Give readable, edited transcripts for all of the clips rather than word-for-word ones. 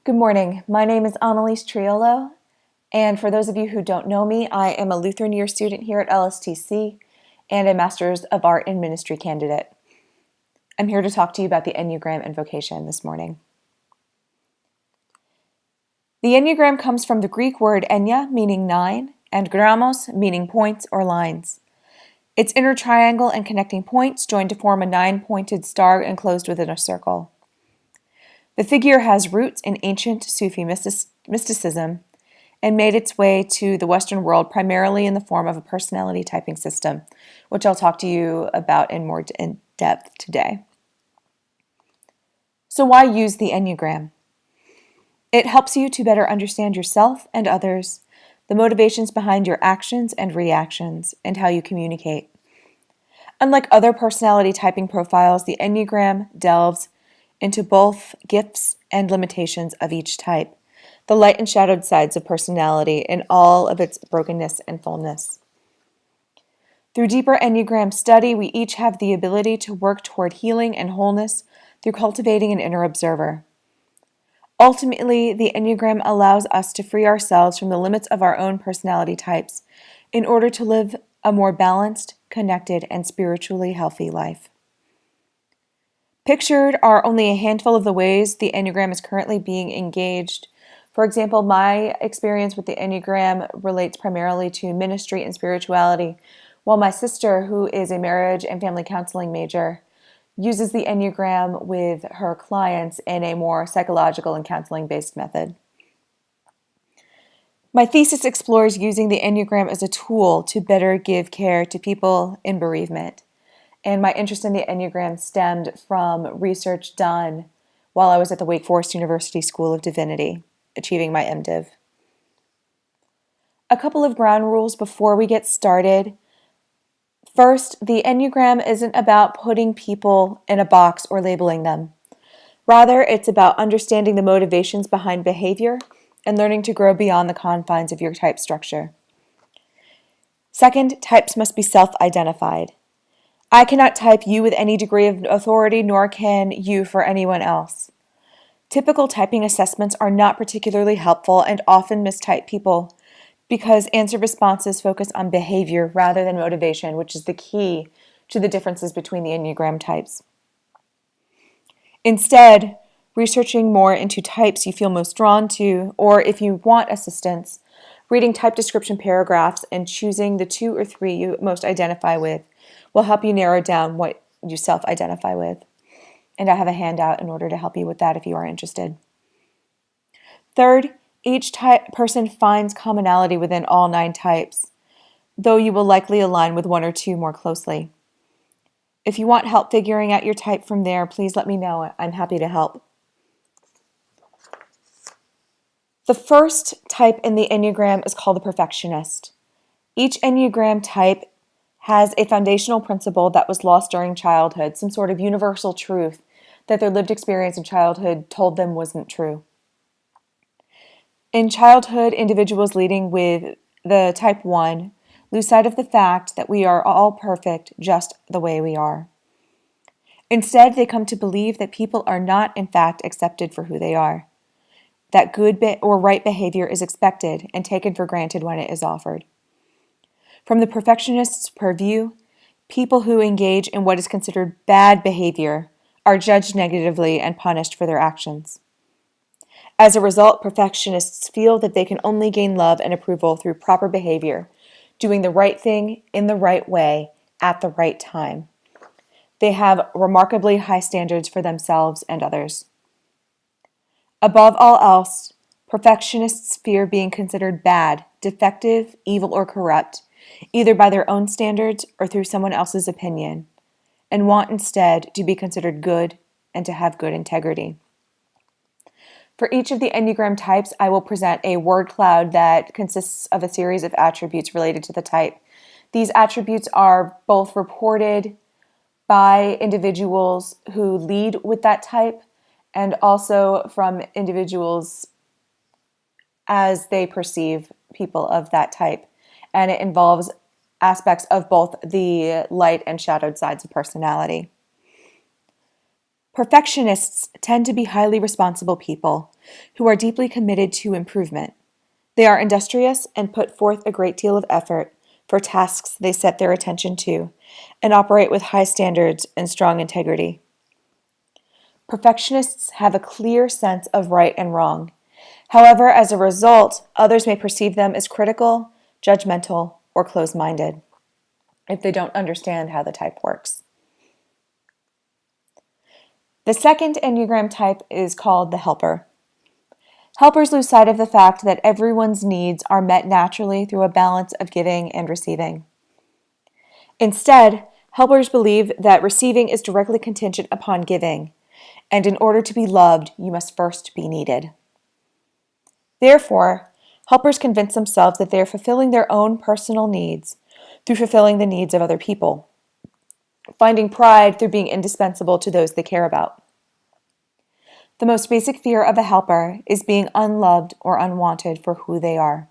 Good morning. My name is Analyse Triolo, and for those of you who don't know me, I am a Lutheran year student here at LSTC and a Master's of Art in Ministry candidate. I'm here to talk to you about the Enneagram and Vocation this morning. The Enneagram comes from the Greek word enya, meaning 9, and gramos, meaning points or lines. Its inner triangle and connecting points join to form a 9-pointed star enclosed within a circle. The figure has roots in ancient Sufi mysticism and made its way to the Western world primarily in the form of a personality typing system, which I'll talk to you about in more in depth today. So why use the Enneagram? It helps you to better understand yourself and others, the motivations behind your actions and reactions, and how you communicate. Unlike other personality typing profiles, the Enneagram delves into both gifts and limitations of each type, the light and shadowed sides of personality in all of its brokenness and fullness. Through deeper Enneagram study, we each have the ability to work toward healing and wholeness through cultivating an inner observer. Ultimately, the Enneagram allows us to free ourselves from the limits of our own personality types in order to live a more balanced, connected, and spiritually healthy life. Pictured are only a handful of the ways the Enneagram is currently being engaged. For example, my experience with the Enneagram relates primarily to ministry and spirituality, while my sister, who is a marriage and family counseling major, uses the Enneagram with her clients in a more psychological and counseling-based method. My thesis explores using the Enneagram as a tool to better give care to people in bereavement. And my interest in the Enneagram stemmed from research done while I was at the Wake Forest University School of Divinity, achieving my MDiv. A couple of ground rules before we get started. First, the Enneagram isn't about putting people in a box or labeling them. Rather, it's about understanding the motivations behind behavior and learning to grow beyond the confines of your type structure. Second, types must be self-identified. I cannot type you with any degree of authority, nor can you for anyone else. Typical typing assessments are not particularly helpful and often mistype people because answer responses focus on behavior rather than motivation, which is the key to the differences between the Enneagram types. Instead, researching more into types you feel most drawn to, or if you want assistance, reading type description paragraphs and choosing the 2 or 3 you most identify with will help you narrow down what you self-identify with. And I have a handout in order to help you with that if you are interested. Third, each person finds commonality within all 9 types, though you will likely align with 1 or 2 more closely. If you want help figuring out your type from there, please let me know. I'm happy to help. The first type in the Enneagram is called the perfectionist. Each Enneagram type has a foundational principle that was lost during childhood, some sort of universal truth that their lived experience in childhood told them wasn't true. In childhood, individuals leading with the type 1 lose sight of the fact that we are all perfect just the way we are. Instead, they come to believe that people are not, in fact, accepted for who they are, that good or right behavior is expected and taken for granted when it is offered. From the perfectionist's purview, people who engage in what is considered bad behavior are judged negatively and punished for their actions. As a result, perfectionists feel that they can only gain love and approval through proper behavior, doing the right thing in the right way at the right time. They have remarkably high standards for themselves and others. Above all else, perfectionists fear being considered bad, defective, evil, or corrupt, either by their own standards or through someone else's opinion, and want instead to be considered good and to have good integrity. For each of the Enneagram types, I will present a word cloud that consists of a series of attributes related to the type. These attributes are both reported by individuals who lead with that type and also from individuals as they perceive people of that type. And it involves aspects of both the light and shadowed sides of personality. Perfectionists tend to be highly responsible people who are deeply committed to improvement. They are industrious and put forth a great deal of effort for tasks they set their attention to and operate with high standards and strong integrity. Perfectionists have a clear sense of right and wrong. However, as a result, others may perceive them as critical, judgmental, or closed-minded if they don't understand how the type works. The second Enneagram type is called the helper. Helpers lose sight of the fact that everyone's needs are met naturally through a balance of giving and receiving. Instead, helpers believe that receiving is directly contingent upon giving, and in order to be loved, you must first be needed. Therefore, helpers convince themselves that they are fulfilling their own personal needs through fulfilling the needs of other people, finding pride through being indispensable to those they care about. The most basic fear of a helper is being unloved or unwanted for who they are.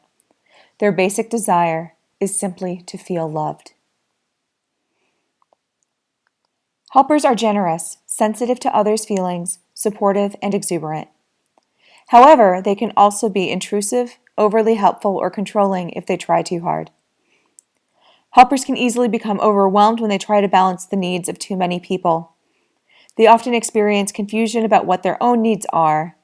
Their basic desire is simply to feel loved. Helpers are generous, sensitive to others' feelings, supportive, and exuberant. However, they can also be intrusive, overly helpful, or controlling if they try too hard. Helpers can easily become overwhelmed when they try to balance the needs of too many people. They often experience confusion about what their own needs are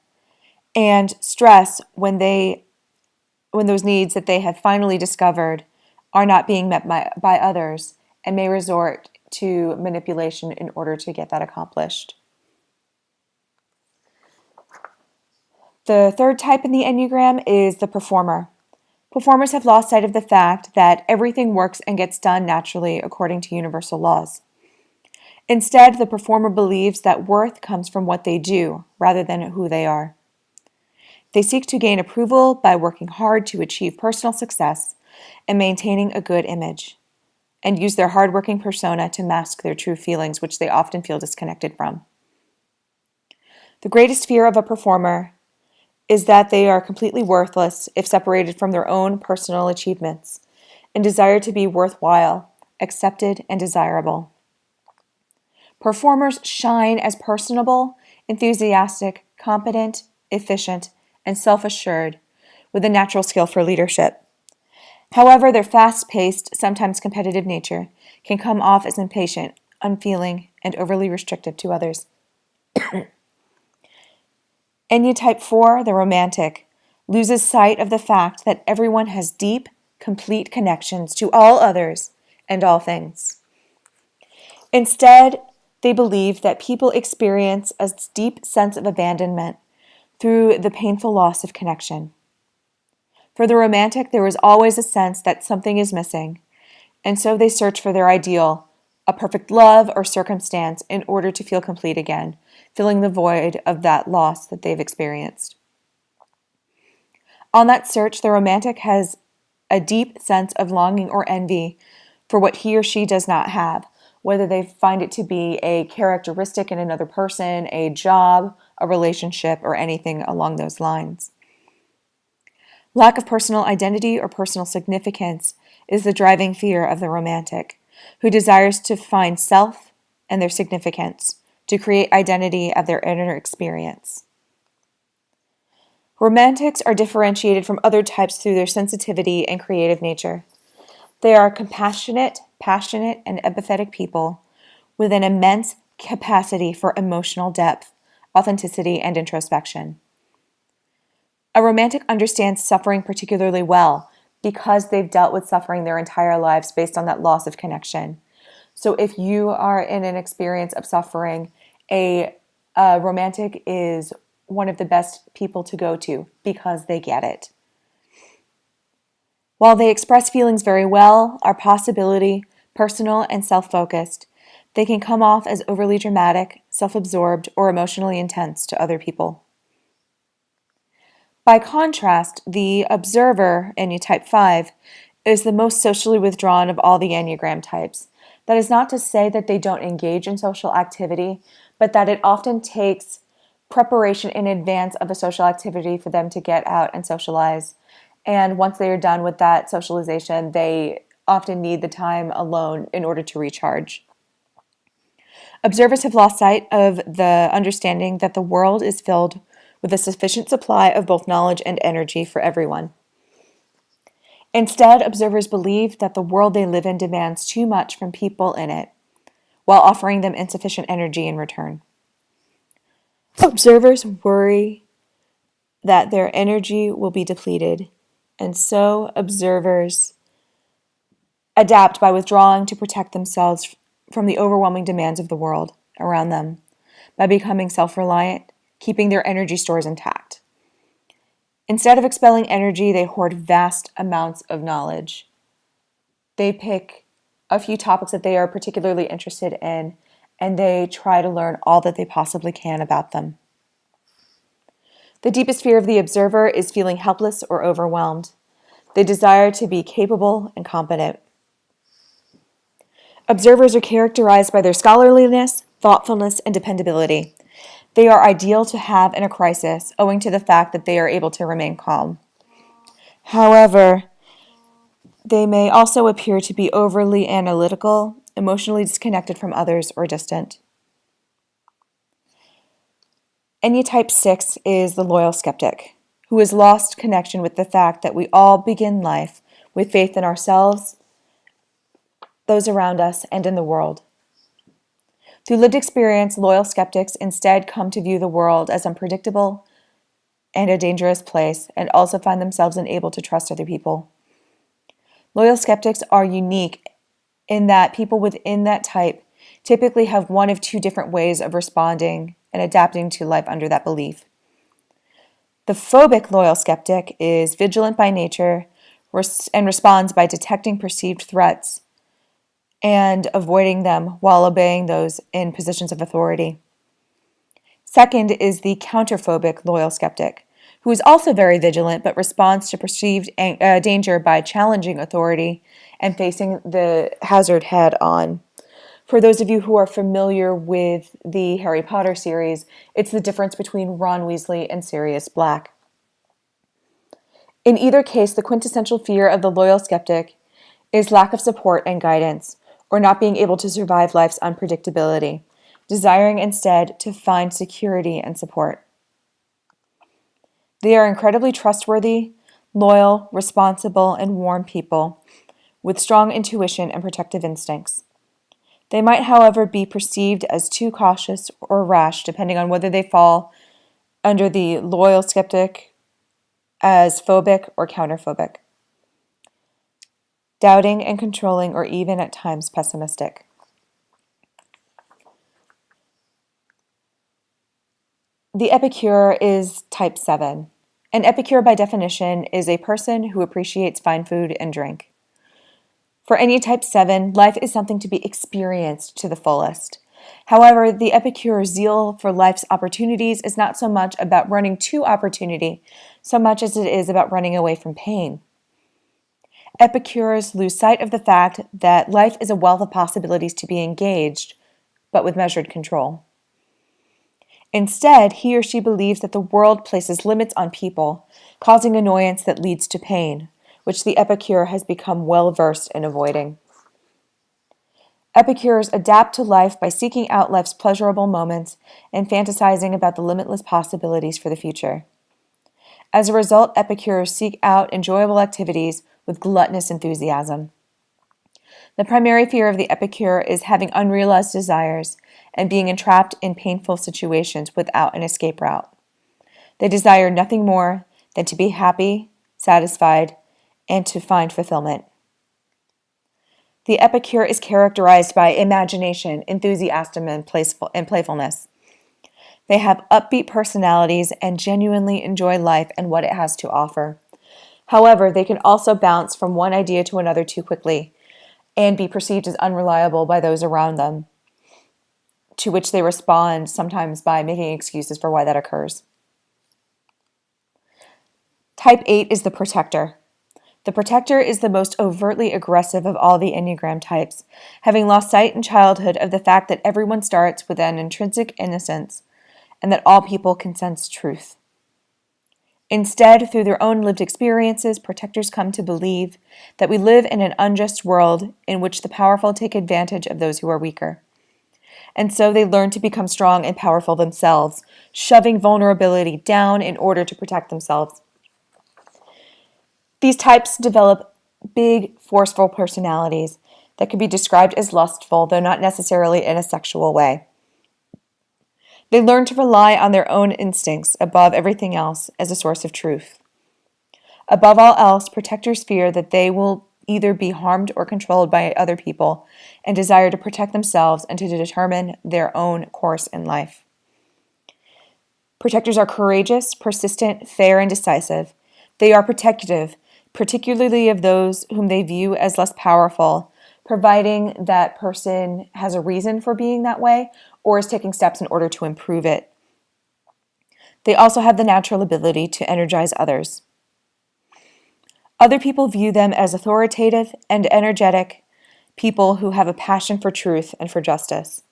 and stress when those needs that they have finally discovered are not being met by others, and may resort to manipulation in order to get that accomplished. The third type in the Enneagram is the performer. Performers have lost sight of the fact that everything works and gets done naturally according to universal laws. Instead, the performer believes that worth comes from what they do rather than who they are. They seek to gain approval by working hard to achieve personal success and maintaining a good image, and use their hardworking persona to mask their true feelings, which they often feel disconnected from. The greatest fear of a performer is that they are completely worthless if separated from their own personal achievements, and desire to be worthwhile, accepted, and desirable. Performers shine as personable, enthusiastic, competent, efficient, and self-assured, with a natural skill for leadership. However, their fast-paced, sometimes competitive nature can come off as impatient, unfeeling, and overly restrictive to others. Enneatype 4, the romantic, loses sight of the fact that everyone has deep, complete connections to all others and all things. Instead, they believe that people experience a deep sense of abandonment through the painful loss of connection. For the romantic, there is always a sense that something is missing, and so they search for their ideal, a perfect love or circumstance, in order to feel complete again, filling the void of that loss that they've experienced. On that search, the romantic has a deep sense of longing or envy for what he or she does not have, whether they find it to be a characteristic in another person, a job, a relationship, or anything along those lines. Lack of personal identity or personal significance is the driving fear of the romantic, who desires to find self and their significance, to create identity of their inner experience. Romantics are differentiated from other types through their sensitivity and creative nature. They are compassionate, passionate, and empathetic people with an immense capacity for emotional depth, authenticity, and introspection. A romantic understands suffering particularly well because they've dealt with suffering their entire lives based on that loss of connection. So if you are in an experience of suffering, a romantic is one of the best people to go to because they get it. While they express feelings very well, are possibility, personal, and self-focused, they can come off as overly dramatic, self-absorbed, or emotionally intense to other people. By contrast, the observer, Enneatype 5, is the most socially withdrawn of all the Enneagram types. That is not to say that they don't engage in social activity, but that it often takes preparation in advance of a social activity for them to get out and socialize. And once they are done with that socialization, they often need the time alone in order to recharge. Observers have lost sight of the understanding that the world is filled with a sufficient supply of both knowledge and energy for everyone. Instead, observers believe that the world they live in demands too much from people in it, while offering them insufficient energy in return. Observers worry that their energy will be depleted, and so observers adapt by withdrawing to protect themselves from the overwhelming demands of the world around them, by becoming self-reliant, keeping their energy stores intact. Instead of expelling energy, they hoard vast amounts of knowledge. They pick a few topics that they are particularly interested in, and they try to learn all that they possibly can about them. The deepest fear of the observer is feeling helpless or overwhelmed. They desire to be capable and competent. Observers are characterized by their scholarliness, thoughtfulness, and dependability. They are ideal to have in a crisis, owing to the fact that they are able to remain calm. However, they may also appear to be overly analytical, emotionally disconnected from others, or distant. Enneatype 6 is the loyal skeptic, who has lost connection with the fact that we all begin life with faith in ourselves, those around us, and in the world. Through lived experience, loyal skeptics instead come to view the world as unpredictable and a dangerous place, and also find themselves unable to trust other people. Loyal skeptics are unique in that people within that type typically have one of two different ways of responding and adapting to life under that belief. The phobic loyal skeptic is vigilant by nature and responds by detecting perceived threats and avoiding them while obeying those in positions of authority. Second is the counterphobic loyal skeptic, who is also very vigilant but responds to perceived danger by challenging authority and facing the hazard head on. For those of you who are familiar with the Harry Potter series, it's the difference between Ron Weasley and Sirius Black. In either case, the quintessential fear of the loyal skeptic is lack of support and guidance, or not being able to survive life's unpredictability, desiring instead to find security and support. They are incredibly trustworthy, loyal, responsible, and warm people with strong intuition and protective instincts. They might, however, be perceived as too cautious or rash, depending on whether they fall under the loyal skeptic as phobic or counterphobic, doubting and controlling, or even at times pessimistic. The epicure is type 7. An epicure, by definition, is a person who appreciates fine food and drink. For any type 7, life is something to be experienced to the fullest. However, the epicure's zeal for life's opportunities is not so much about running to opportunity, so much as it is about running away from pain. Epicures lose sight of the fact that life is a wealth of possibilities to be engaged, but with measured control. Instead, he or she believes that the world places limits on people, causing annoyance that leads to pain, which the epicure has become well-versed in avoiding. Epicures adapt to life by seeking out life's pleasurable moments and fantasizing about the limitless possibilities for the future. As a result, epicures seek out enjoyable activities with gluttonous enthusiasm. The primary fear of the epicure is having unrealized desires and being entrapped in painful situations without an escape route. They desire nothing more than to be happy, satisfied, and to find fulfillment. The epicure is characterized by imagination, enthusiasm, and playfulness. They have upbeat personalities and genuinely enjoy life and what it has to offer. However, they can also bounce from one idea to another too quickly and be perceived as unreliable by those around them, to which they respond sometimes by making excuses for why that occurs. Type 8 is the protector. The protector is the most overtly aggressive of all the Enneagram types, having lost sight in childhood of the fact that everyone starts with an intrinsic innocence and that all people can sense truth. Instead, through their own lived experiences, protectors come to believe that we live in an unjust world in which the powerful take advantage of those who are weaker. and so they learn to become strong and powerful themselves, shoving vulnerability down in order to protect themselves. These types develop big, forceful personalities that can be described as lustful, though not necessarily in a sexual way. They learn to rely on their own instincts above everything else as a source of truth. Above all else, protectors fear that they will either be harmed or controlled by other people and desire to protect themselves and to determine their own course in life. Protectors are courageous, persistent, fair, and decisive. They are protective, particularly of those whom they view as less powerful, providing that person has a reason for being that way or is taking steps in order to improve it. They also have the natural ability to energize others. Other people view them as authoritative and energetic people who have a passion for truth and for justice.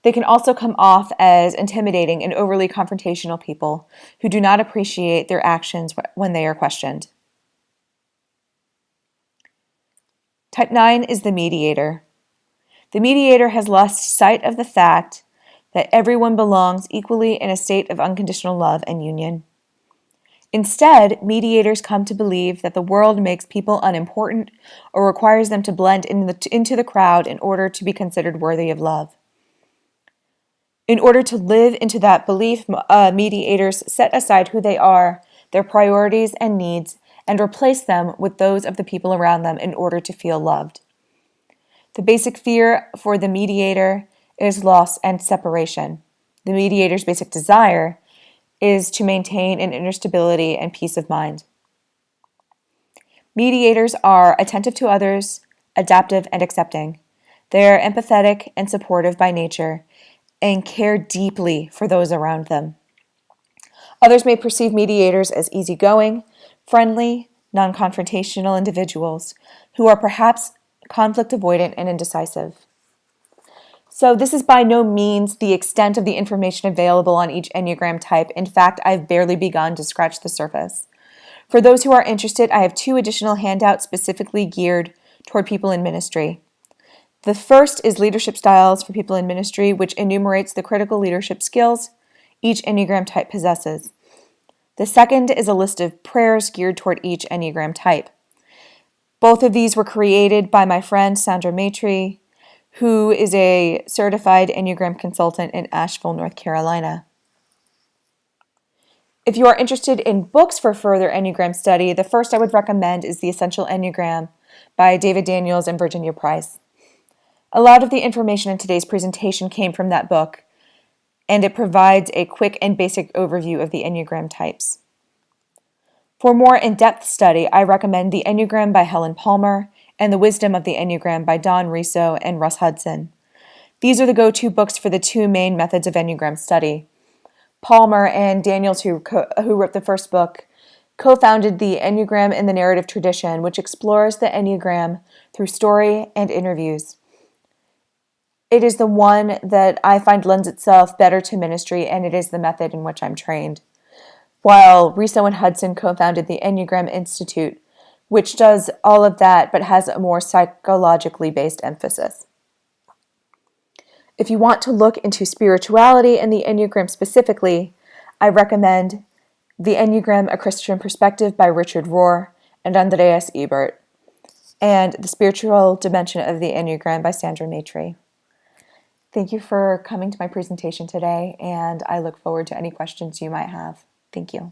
They can also come off as intimidating and overly confrontational people who do not appreciate their actions when they are questioned. Type 9 is the mediator. The mediator has lost sight of the fact that everyone belongs equally in a state of unconditional love and union. Instead, mediators come to believe that the world makes people unimportant or requires them to blend into the crowd in order to be considered worthy of love. In order to live into that belief, mediators set aside who they are, their priorities and needs, and replace them with those of the people around them in order to feel loved. The basic fear for the mediator is loss and separation. The mediator's basic desire is to maintain an inner stability and peace of mind. Mediators are attentive to others, adaptive and accepting. They are empathetic and supportive by nature and care deeply for those around them. Others may perceive mediators as easygoing, friendly, non-confrontational individuals who are perhaps conflict avoidant and indecisive. So this is by no means the extent of the information available on each Enneagram type. In fact, I've barely begun to scratch the surface. For those who are interested, I have 2 additional handouts specifically geared toward people in ministry. The first is Leadership Styles for People in Ministry, which enumerates the critical leadership skills each Enneagram type possesses. The second is a list of prayers geared toward each Enneagram type. Both of these were created by my friend Sandra Maitre, who is a certified Enneagram consultant in Asheville, North Carolina. If you are interested in books for further Enneagram study, the first I would recommend is The Essential Enneagram by David Daniels and Virginia Price. A lot of the information in today's presentation came from that book, and it provides a quick and basic overview of the Enneagram types. For more in-depth study, I recommend The Enneagram by Helen Palmer and The Wisdom of the Enneagram by Don Riso and Russ Hudson. These are the go-to books for the 2 main methods of Enneagram study. Palmer and Daniels, who wrote the first book, co-founded the Enneagram in the Narrative Tradition, which explores the Enneagram through story and interviews. It is the one that I find lends itself better to ministry, and it is the method in which I'm trained. While Riso and Hudson co-founded the Enneagram Institute, which does all of that but has a more psychologically based emphasis. If you want to look into spirituality and the Enneagram specifically, I recommend The Enneagram, A Christian Perspective by Richard Rohr and Andreas Ebert, and The Spiritual Dimension of the Enneagram by Sandra Maitre. Thank you for coming to my presentation today, and I look forward to any questions you might have. Thank you.